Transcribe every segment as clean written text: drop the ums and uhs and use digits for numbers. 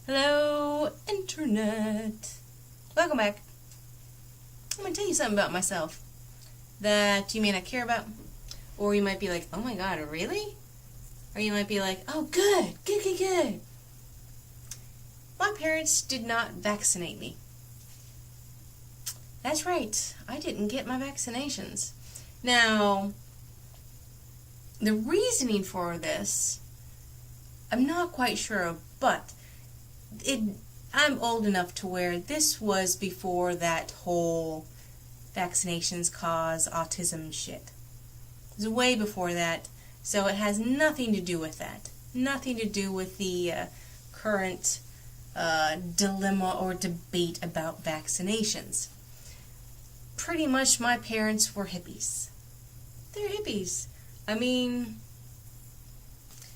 Hello, Internet. Welcome back. I'm going to tell you something about myself that you may not care about. Or you might be like, oh my god, really? Or you might be like, oh good. My parents did not vaccinate me. That's right, I didn't get my vaccinations. Now, the reasoning for this, I'm not quite sure, but I'm old enough to where this was before that whole vaccinations cause autism shit. It was way before that, so it has nothing to do with that. Nothing to do with the current dilemma or debate about vaccinations. Pretty much my parents were hippies. They're hippies. I mean,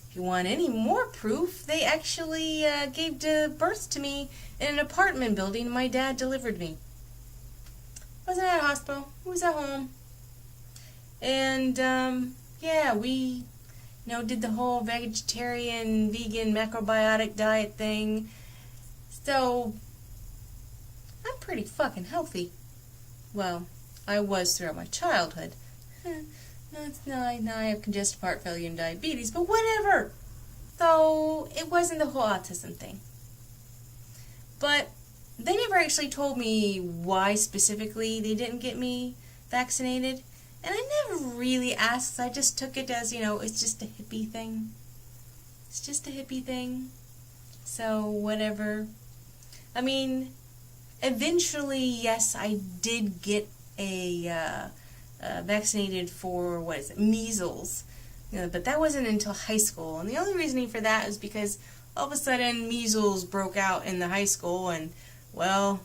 if you want any more proof, they actually gave birth to me in an apartment building my dad delivered me. Wasn't at a hospital. It was at home. And, yeah, we, did the whole vegetarian, vegan, macrobiotic diet thing. So, I'm pretty fucking healthy. Well, I was throughout my childhood. Now I have congestive heart failure and diabetes, but whatever. So, it wasn't the whole autism thing. But they never actually told me why specifically they didn't get me vaccinated. And I never really asked. I just took it as, it's just a hippie thing. It's just a hippie thing. So, whatever. I mean, eventually, yes, I did get vaccinated for, measles. But that wasn't until high school. And the only reasoning for that is because all of a sudden measles broke out in the high school and, well,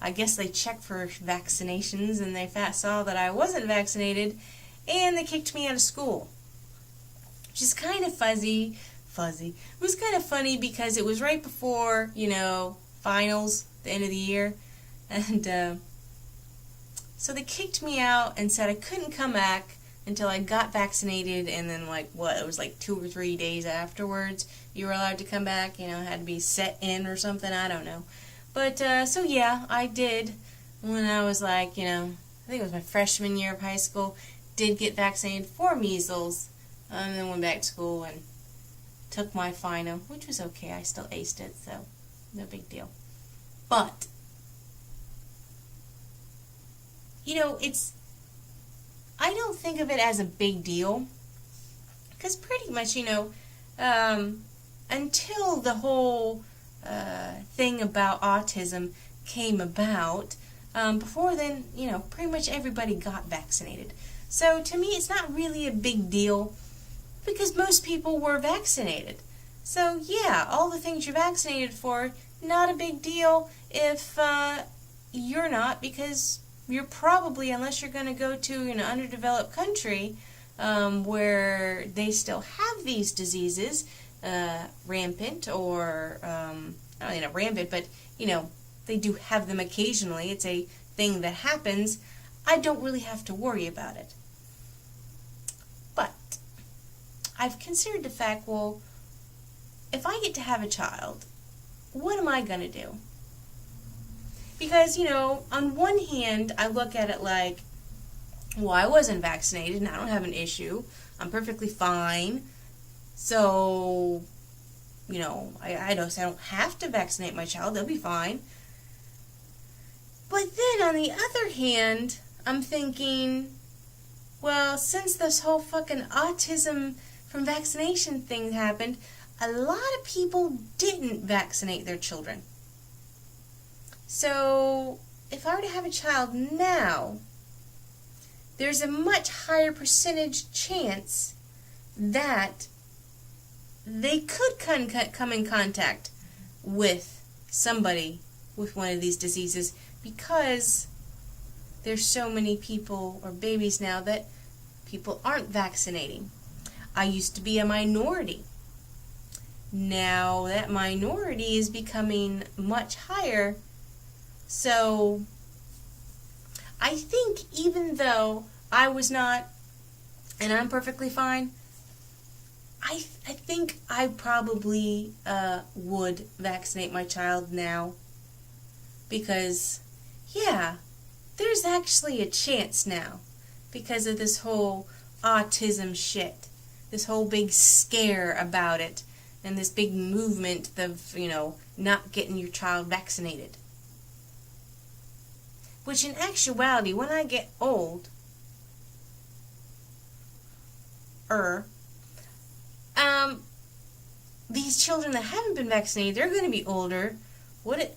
I guess they checked for vaccinations and they saw that I wasn't vaccinated and they kicked me out of school. Which is kind of fuzzy. It was kind of funny because it was right before, finals, the end of the year. And so they kicked me out and said I couldn't come back until I got vaccinated, and then it was 2 or 3 days afterwards you were allowed to come back, had to be set in or something, I don't know. But, so yeah, I did, when I was I think it was my freshman year of high school, did get vaccinated for measles, and then went back to school and took my final, which was okay, I still aced it, so no big deal. But, I don't think of it as a big deal, because pretty much, until the whole thing about autism came about, before then, pretty much everybody got vaccinated. So to me, it's not really a big deal, because most people were vaccinated. So yeah, all the things you're vaccinated for, not a big deal if you're not, because you're probably, unless you're going to go to an underdeveloped country where they still have these diseases rampant, or not rampant, but they do have them occasionally. It's a thing that happens. I don't really have to worry about it. But I've considered the fact, well, if I get to have a child, what am I going to do? Because, on one hand, I look at it like, well, I wasn't vaccinated and I don't have an issue. I'm perfectly fine. So, I don't have to vaccinate my child. They'll be fine. But then, on the other hand, I'm thinking, well, since this whole fucking autism from vaccination thing happened, a lot of people didn't vaccinate their children. So, if I were to have a child now, there's a much higher percentage chance that they could come in contact with somebody with one of these diseases, because there's so many people or babies now that people aren't vaccinating. I used to be a minority. Now that minority is becoming much higher. So I think even though I was not, and I'm perfectly fine, I think I probably would vaccinate my child now. Because, yeah, there's actually a chance now. Because of this whole autism shit. This whole big scare about it. And this big movement of, not getting your child vaccinated. Which in actuality, when I get old, these children that haven't been vaccinated, they're going to be older. What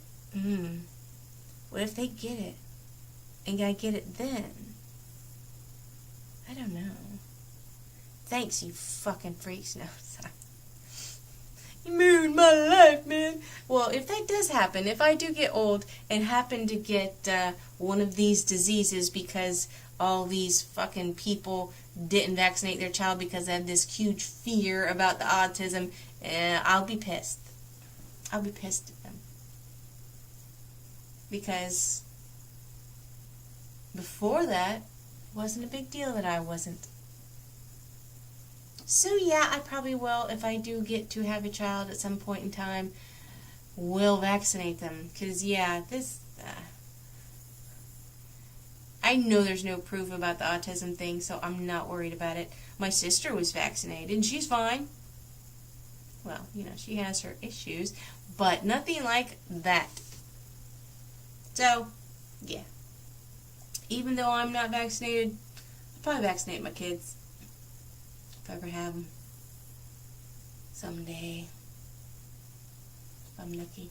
if they get it? And I get it then? I don't know. Thanks, you fucking freaks. No, sorry. You ruined my life, man. Well, if that does happen, if I do get old and happen to get one of these diseases because all these fucking people didn't vaccinate their child because they had this huge fear about the autism, I'll be pissed. I'll be pissed at them. Because before that, it wasn't a big deal that I wasn't. So yeah, I probably will, if I do get to have a child at some point in time, will vaccinate them. Because yeah, I know there's no proof about the autism thing, so I'm not worried about it. My sister was vaccinated, and she's fine. Well, she has her issues, but nothing like that. So, yeah. Even though I'm not vaccinated, I'll probably vaccinate my kids. If I ever have them. Someday. If I'm lucky.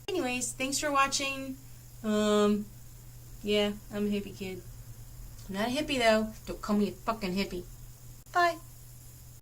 Anyways, thanks for watching. Yeah, I'm a hippie kid. I'm not a hippie though. Don't call me a fucking hippie. Bye.